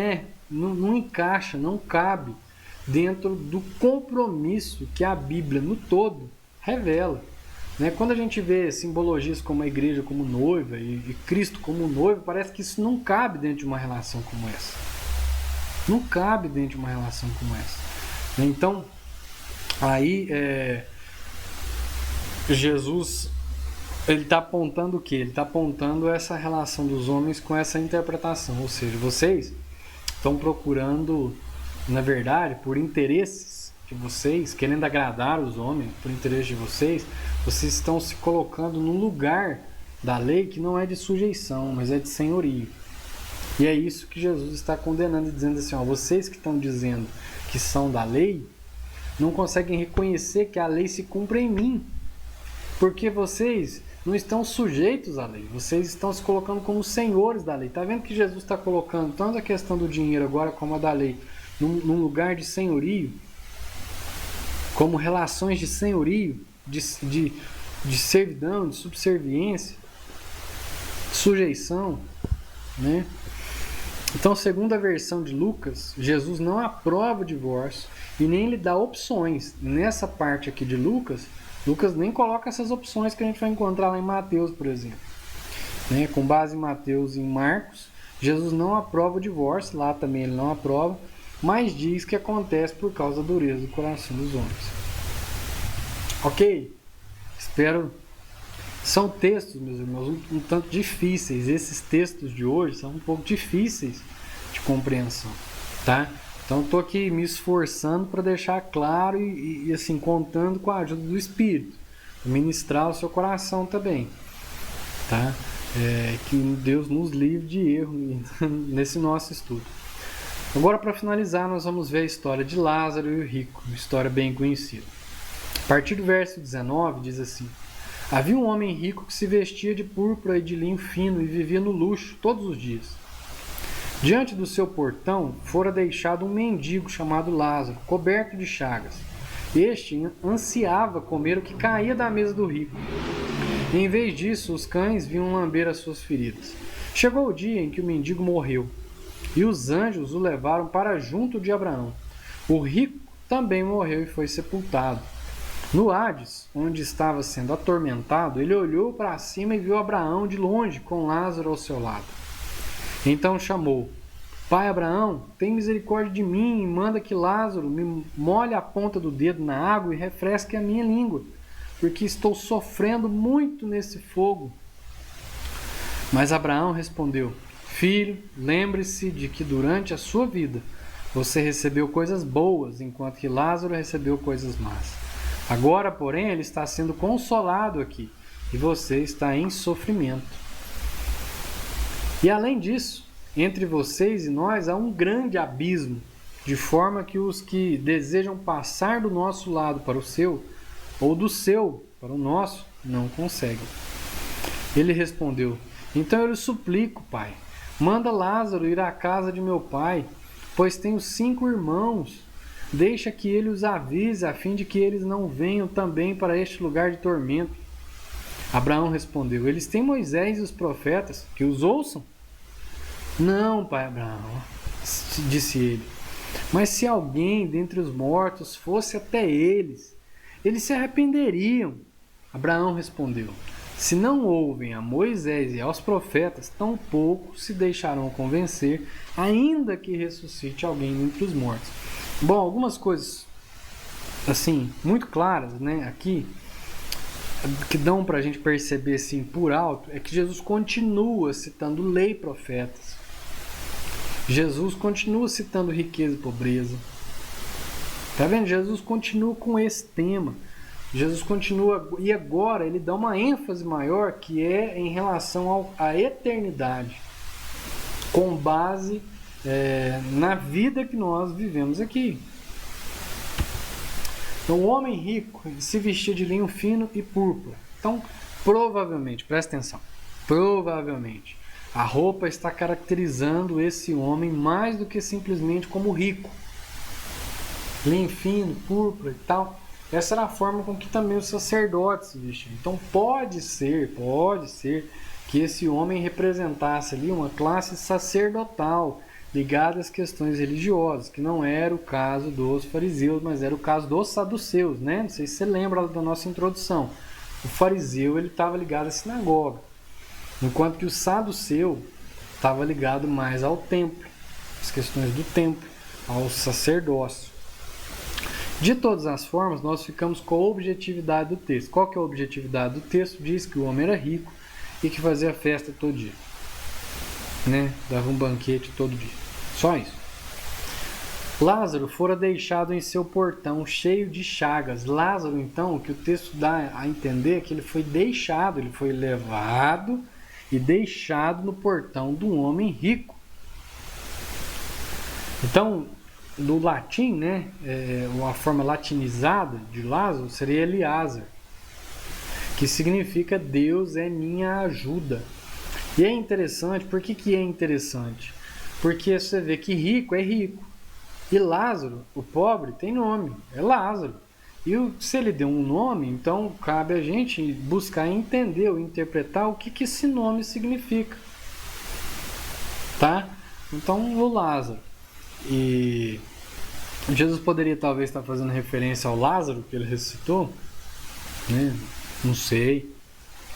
encaixa, não cabe dentro do compromisso que a Bíblia no todo revela. Né? Quando a gente vê simbologias como a igreja como noiva e Cristo como noivo, parece que isso não cabe dentro de uma relação como essa. Não cabe dentro de uma relação como essa. Então, aí Jesus, ele está apontando o quê? Ele está apontando essa relação dos homens com essa interpretação. Ou seja, vocês estão procurando, na verdade, por interesses de vocês, querendo agradar os homens, por interesse de vocês estão se colocando num lugar da lei que não é de sujeição, mas é de senhorio. E é isso que Jesus está condenando e dizendo assim, ó, vocês que estão dizendo que são da lei, não conseguem reconhecer que a lei se cumpre em mim. Porque vocês não estão sujeitos à lei, vocês estão se colocando como senhores da lei. Está vendo que Jesus está colocando tanto a questão do dinheiro agora como a da lei num lugar de senhorio, como relações de senhorio, de servidão, de subserviência, sujeição, né? Então, segundo a versão de Lucas, Jesus não aprova o divórcio e nem lhe dá opções. Nessa parte aqui de Lucas nem coloca essas opções que a gente vai encontrar lá em Mateus, por exemplo. Né? Com base em Mateus e em Marcos, Jesus não aprova o divórcio, lá também ele não aprova, mas diz que acontece por causa da dureza do coração dos homens. Ok? Espero. São textos, meus irmãos, um tanto difíceis. Esses textos de hoje são um pouco difíceis de compreensão, tá? Então estou aqui me esforçando para deixar claro e assim, contando com a ajuda do Espírito, para ministrar o seu coração também, tá? Que Deus nos livre de erro nesse nosso estudo. Agora, para finalizar, nós vamos ver a história de Lázaro e o rico, uma história bem conhecida. A partir do verso 19 diz assim: havia um homem rico que se vestia de púrpura e de linho fino e vivia no luxo todos os dias. Diante do seu portão fora deixado um mendigo chamado Lázaro, coberto de chagas. Este ansiava comer o que caía da mesa do rico. E, em vez disso, os cães vinham lamber as suas feridas. Chegou o dia em que o mendigo morreu, e os anjos o levaram para junto de Abraão. O rico também morreu e foi sepultado. No Hades, onde estava sendo atormentado, ele olhou para cima e viu Abraão de longe, com Lázaro ao seu lado. Então chamou: Pai Abraão, tem misericórdia de mim e manda que Lázaro me molhe a ponta do dedo na água e refresque a minha língua, porque estou sofrendo muito nesse fogo. Mas Abraão respondeu: Filho, lembre-se de que durante a sua vida você recebeu coisas boas, enquanto que Lázaro recebeu coisas más. Agora, porém, ele está sendo consolado aqui, e você está em sofrimento. E além disso, entre vocês e nós há um grande abismo, de forma que os que desejam passar do nosso lado para o seu, ou do seu para o nosso, não conseguem. Ele respondeu: Então eu lhe suplico, pai, manda Lázaro ir à casa de meu pai, pois tenho 5 irmãos. Deixa que ele os avise, a fim de que eles não venham também para este lugar de tormento. Abraão respondeu: Eles têm Moisés e os profetas, que os ouçam. Não, pai Abraão, disse ele, mas se alguém dentre os mortos fosse até eles, eles se arrependeriam. Abraão respondeu: Se não ouvem a Moisés e aos profetas, tampouco se deixarão convencer, ainda que ressuscite alguém dentre os mortos. Bom, algumas coisas assim muito claras, né, aqui, que dão para a gente perceber assim por alto, é que Jesus continua citando lei e profetas. Jesus continua citando riqueza e pobreza. Tá vendo? Jesus continua com esse tema. Jesus continua, e agora ele dá uma ênfase maior, que é em relação à eternidade, com base na vida que nós vivemos aqui. Então, o homem rico se vestia de linho fino e púrpura. Então, provavelmente, presta atenção, provavelmente, a roupa está caracterizando esse homem mais do que simplesmente como rico. Linho fino, púrpura e tal. Essa era a forma com que também os sacerdotes se vestiam. Então pode ser que esse homem representasse ali uma classe sacerdotal ligada às questões religiosas, que não era o caso dos fariseus, mas era o caso dos saduceus, né? Não sei se você lembra da nossa introdução. O fariseu ele estava ligado à sinagoga, enquanto que o saduceu estava ligado mais ao templo, às questões do templo, ao sacerdócio. De todas as formas, nós ficamos com a objetividade do texto. Qual que é a objetividade do texto? Diz que o homem era rico e que fazia festa todo dia, né? Dava um banquete todo dia. Só isso. Lázaro fora deixado em seu portão cheio de chagas. Lázaro, então, o que o texto dá a entender é que ele foi deixado, ele foi levado e deixado no portão de um homem rico. Então, no latim, né, a forma latinizada de Lázaro seria Eliázar, que significa Deus é minha ajuda. E é interessante, por que é interessante? Porque você vê que rico é rico, e Lázaro, o pobre, tem nome, é Lázaro. E se ele deu um nome, então cabe a gente buscar entender ou interpretar o que esse nome significa. Tá? Então, o Lázaro. E Jesus poderia talvez estar fazendo referência ao Lázaro que ele ressuscitou, né? Não sei,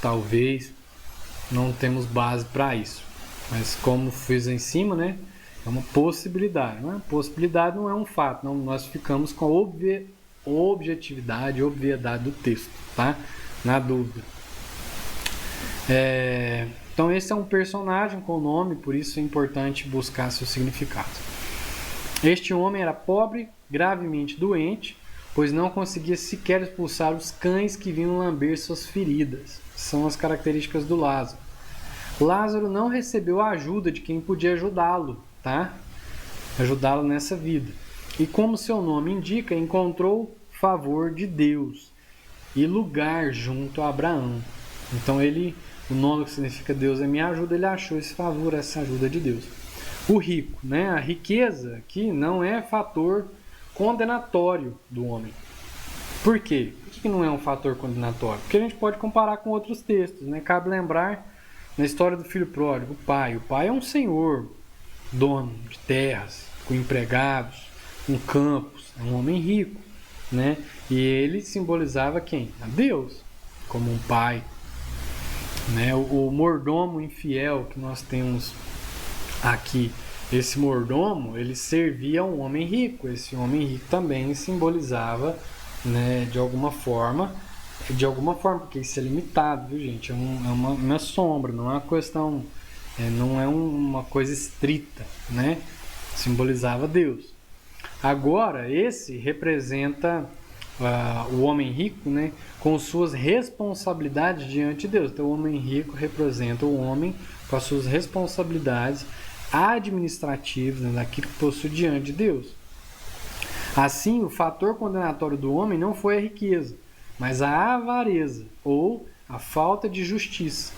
talvez, não temos base para isso, mas como fiz em cima, né? É uma possibilidade, não é? Possibilidade não é um fato, não, nós ficamos com a objetividade, obviedade do texto, tá? Na dúvida. Então esse é um personagem com nome, por isso é importante buscar seu significado. Este homem era pobre, gravemente doente, pois não conseguia sequer expulsar os cães que vinham lamber suas feridas. São as características do Lázaro. Lázaro não recebeu a ajuda de quem podia ajudá-lo, tá? Ajudá-lo nessa vida. E como seu nome indica, encontrou favor de Deus e lugar junto a Abraão. Então o nome que significa Deus é minha ajuda, ele achou esse favor, essa ajuda de Deus. O rico, né? A riqueza aqui não é fator condenatório do homem. Por quê? Por que não é um fator condenatório? Porque a gente pode comparar com outros textos, né? Cabe lembrar na história do filho pródigo, o pai é um senhor, dono de terras, com empregados, com campos, é um homem rico, né? E ele simbolizava quem? A Deus, como um pai, né? O mordomo infiel que nós temos aqui esse mordomo, ele servia a um homem rico. Esse homem rico também simbolizava, né, de alguma forma, porque isso é limitado, viu, gente? É uma sombra, não é uma questão, não é uma coisa estrita, né? Simbolizava Deus. Agora, esse representa o homem rico, né, com suas responsabilidades diante de Deus. Então, o homem rico representa o homem com as suas responsabilidades administrativas, né, daquilo que possui diante de Deus. Assim, o fator condenatório do homem não foi a riqueza, mas a avareza ou a falta de justiça.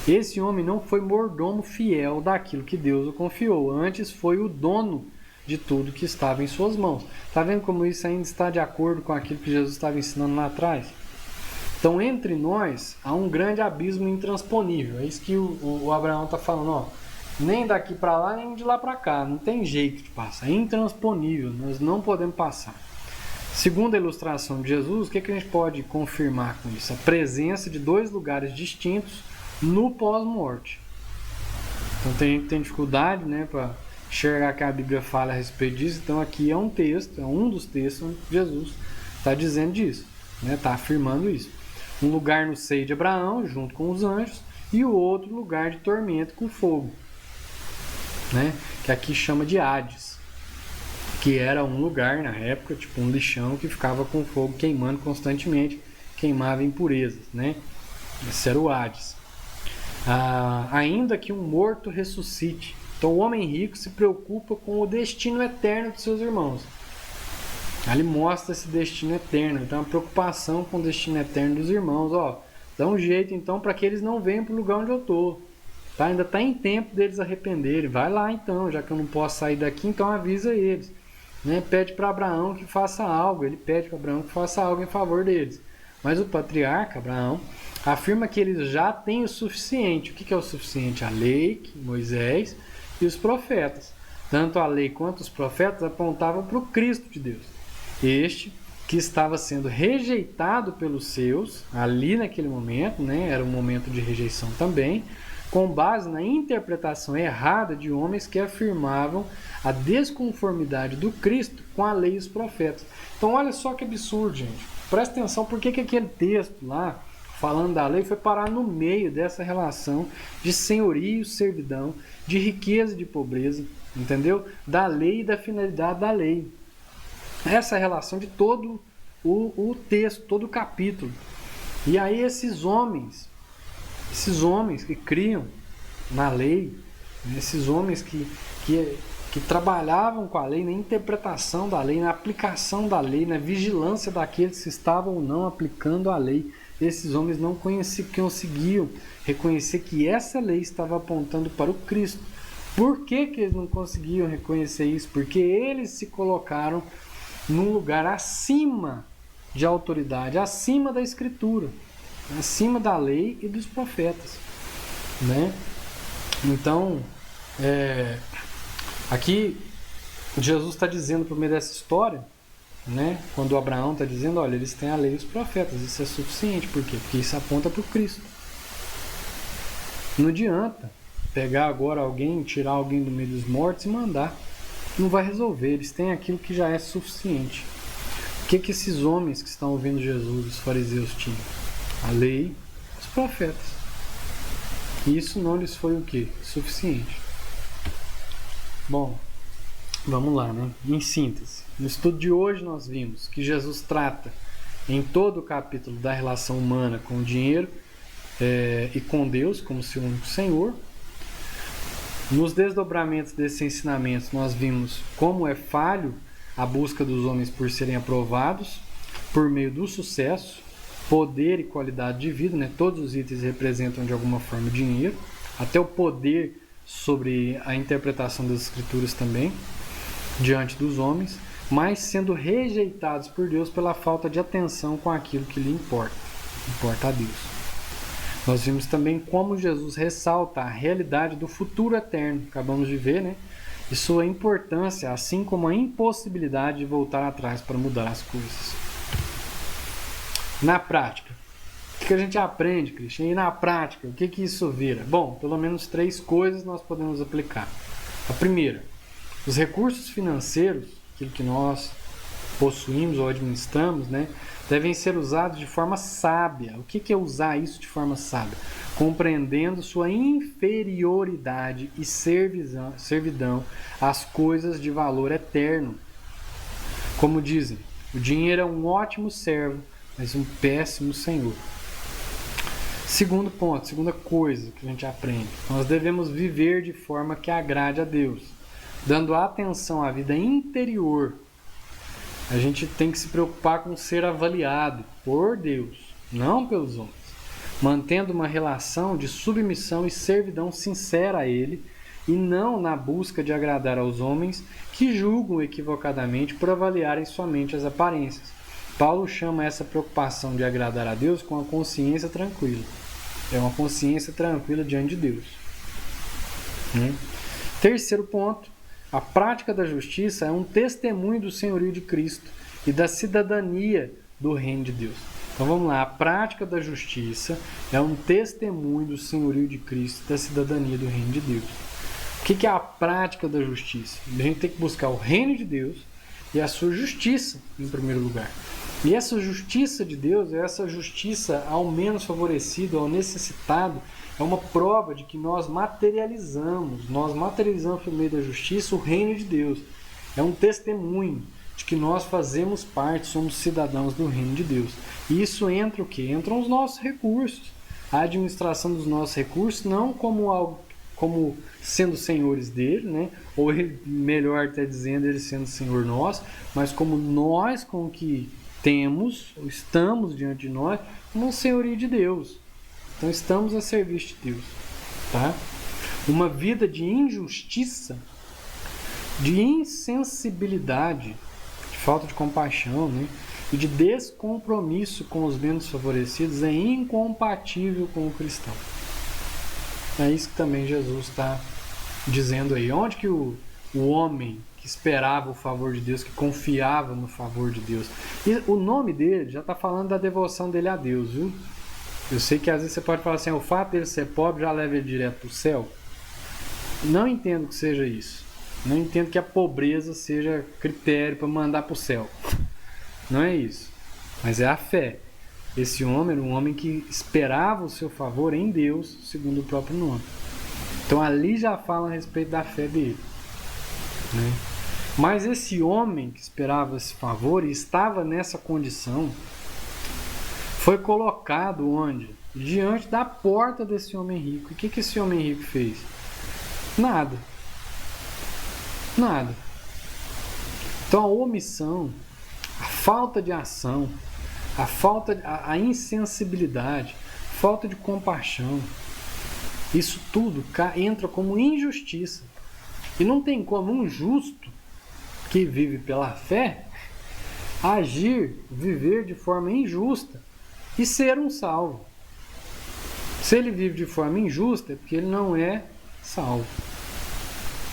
Esse homem não foi mordomo fiel daquilo que Deus o confiou, antes foi o dono de tudo que estava em suas mãos. Está vendo como isso ainda está de acordo com aquilo que Jesus estava ensinando lá atrás? Então, entre nós, há um grande abismo intransponível. É isso que o Abraão está falando, ó. Nem daqui para lá, nem de lá para cá. Não tem jeito de passar. É intransponível. Nós não podemos passar. Segundo a ilustração de Jesus, o que a gente pode confirmar com isso? A presença de dois lugares distintos no pós-morte. Então, tem gente que tem dificuldade, né, para enxergar que a Bíblia fala a respeito disso. Então, aqui é um texto, é um dos textos onde Jesus está dizendo disso, né, está afirmando isso. Um lugar no seio de Abraão, junto com os anjos, e o outro lugar de tormento com fogo, né, que aqui chama de Hades, que era um lugar na época, tipo um lixão que ficava com fogo queimando constantemente, queimava impurezas, né? Esse era o Hades. Ainda que um morto ressuscite. Então o homem rico se preocupa com o destino eterno de seus irmãos. Ele mostra esse destino eterno, então a preocupação com o destino eterno dos irmãos, ó, dá um jeito então para que eles não venham para o lugar onde eu estou. Tá? Ainda está em tempo deles arrependerem. Vai lá então, já que eu não posso sair daqui, então avisa eles. Né? Pede para Abraão que faça algo. Ele pede para Abraão que faça algo em favor deles. Mas o patriarca, Abraão, afirma que eles já têm o suficiente. O que é o suficiente? A lei, Moisés e os profetas. Tanto a lei quanto os profetas apontavam para o Cristo de Deus. Este que estava sendo rejeitado pelos seus, ali naquele momento, né? Era um momento de rejeição também, com base na interpretação errada de homens que afirmavam a desconformidade do Cristo com a lei e os profetas. Então olha só que absurdo, gente. Presta atenção por que aquele texto lá, falando da lei, foi parar no meio dessa relação de senhorio e servidão, de riqueza e de pobreza, entendeu? Da lei e da finalidade da lei. Essa é a relação de todo o texto, todo o capítulo. E aí esses homens que criam na lei, esses homens que trabalhavam com a lei, na interpretação da lei, na aplicação da lei, na vigilância daqueles que estavam ou não aplicando a lei, esses homens não conseguiam reconhecer que essa lei estava apontando para o Cristo. Por que eles não conseguiam reconhecer isso? Porque eles se colocaram num lugar acima de autoridade, acima da Escritura, acima da lei e dos profetas, né? Então, aqui Jesus está dizendo por meio dessa história, né? Quando Abraão está dizendo, olha, eles têm a lei e os profetas, isso é suficiente. Por quê? Porque isso aponta para o Cristo. Não adianta pegar agora alguém, tirar alguém do meio dos mortos e mandar. Não vai resolver, eles têm aquilo que já é suficiente. O que esses homens que estão ouvindo Jesus, os fariseus, tinham? A lei, os profetas. E isso não lhes foi o quê? Suficiente. Bom, vamos lá, né? Em síntese, no estudo de hoje nós vimos que Jesus trata em todo o capítulo da relação humana com o dinheiro e com Deus como seu único Senhor. Nos desdobramentos desses ensinamentos nós vimos como é falho a busca dos homens por serem aprovados por meio do sucesso, poder e qualidade de vida, né? Todos os itens representam de alguma forma o dinheiro, até o poder sobre a interpretação das Escrituras também, diante dos homens, mas sendo rejeitados por Deus pela falta de atenção com aquilo que lhe importa a Deus. Nós vimos também como Jesus ressalta a realidade do futuro eterno, acabamos de ver, né? E sua importância, assim como a impossibilidade de voltar atrás para mudar as coisas. Na prática, o que a gente aprende, Christian? E na prática, o que isso vira? Bom, pelo menos 3 coisas nós podemos aplicar. A primeira, os recursos financeiros, aquilo que nós possuímos ou administramos, né, devem ser usados de forma sábia. O que é usar isso de forma sábia? Compreendendo sua inferioridade e servidão às coisas de valor eterno. Como dizem, o dinheiro é um ótimo servo, mas um péssimo senhor. Segundo ponto, segunda coisa que a gente aprende, nós devemos viver de forma que agrade a Deus, dando atenção à vida interior. A gente tem que se preocupar com ser avaliado por Deus, não pelos homens, mantendo uma relação de submissão e servidão sincera a Ele, e não na busca de agradar aos homens que julgam equivocadamente por avaliarem somente as aparências. Paulo chama essa preocupação de agradar a Deus com a consciência tranquila. É uma consciência tranquila diante de Deus. Terceiro ponto, a prática da justiça é um testemunho do senhorio de Cristo e da cidadania do reino de Deus. Então vamos lá, a prática da justiça é um testemunho do senhorio de Cristo e da cidadania do reino de Deus. O que é a prática da justiça? A gente tem que buscar o reino de Deus e a sua justiça em primeiro lugar. E essa justiça de Deus, essa justiça ao menos favorecido, ao necessitado, é uma prova de que nós materializamos por meio da justiça o reino de Deus. É um testemunho de que nós fazemos parte, somos cidadãos do reino de Deus. E isso entra o quê? Entram os nossos recursos. A administração dos nossos recursos, não como sendo senhores dele, né? Ou melhor até dizendo, ele sendo senhor nosso, mas como nós com o que temos, ou estamos diante de nós, como um senhorio de Deus. Então estamos a serviço de Deus. Tá? Uma vida de injustiça, de insensibilidade, de falta de compaixão, né? E de descompromisso com os menos favorecidos é incompatível com o cristão. É isso que também Jesus está dizendo aí. Onde que o homem que esperava o favor de Deus, que confiava no favor de Deus. E o nome dele já está falando da devoção dele a Deus, viu? Eu sei que às vezes você pode falar assim, o fato dele ser pobre já leva ele direto para o céu. Não entendo que seja isso. Não entendo que a pobreza seja critério para mandar para o céu. Não é isso. Mas é a fé. Esse homem era um homem que esperava o seu favor em Deus, segundo o próprio nome. Então ali já fala a respeito da fé dele, né? Mas esse homem que esperava esse favor e estava nessa condição, foi colocado onde? Diante da porta desse homem rico. E o que esse homem rico fez? Nada. Nada. Então a omissão, a falta de ação, a insensibilidade, falta de compaixão, isso tudo entra como injustiça. E não tem como um justo que vive pela fé viver de forma injusta e ser um salvo. Se ele vive de forma injusta é porque ele não é salvo.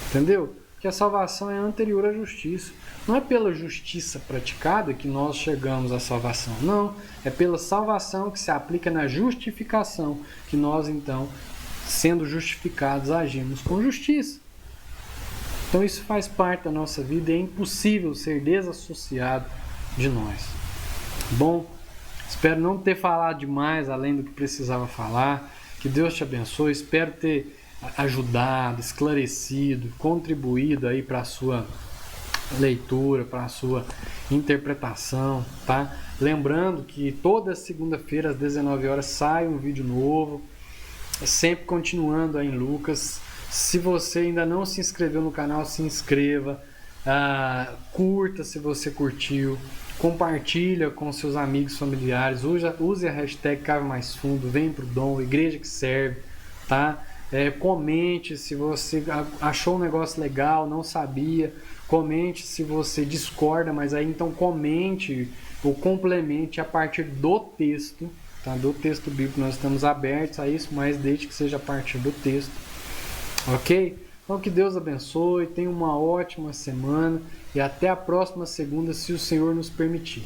Entendeu? Porque a salvação é anterior à justiça. Não é pela justiça praticada que nós chegamos à salvação. Não, é pela salvação que se aplica na justificação que nós então, sendo justificados, agimos com justiça. Então isso faz parte da nossa vida e é impossível ser desassociado de nós. Bom, espero não ter falado demais além do que precisava falar. Que Deus te abençoe. Espero ter ajudado, esclarecido, contribuído aí para a sua leitura, para a sua interpretação, tá? Lembrando que toda segunda-feira às 19 horas sai um vídeo novo, sempre continuando aí em Lucas. Se você ainda não se inscreveu no canal, se inscreva, curta se você curtiu, compartilha com seus amigos, familiares, use a hashtag Cave Mais Fundo, vem pro Dom, Igreja que Serve, tá? Comente se você achou um negócio legal, não sabia, comente se você discorda, mas aí então comente ou complemente a partir do texto, tá? Do texto bíblico. Nós estamos abertos a isso, mas desde que seja a partir do texto. Ok? Então que Deus abençoe, tenha uma ótima semana e até a próxima segunda, se o Senhor nos permitir.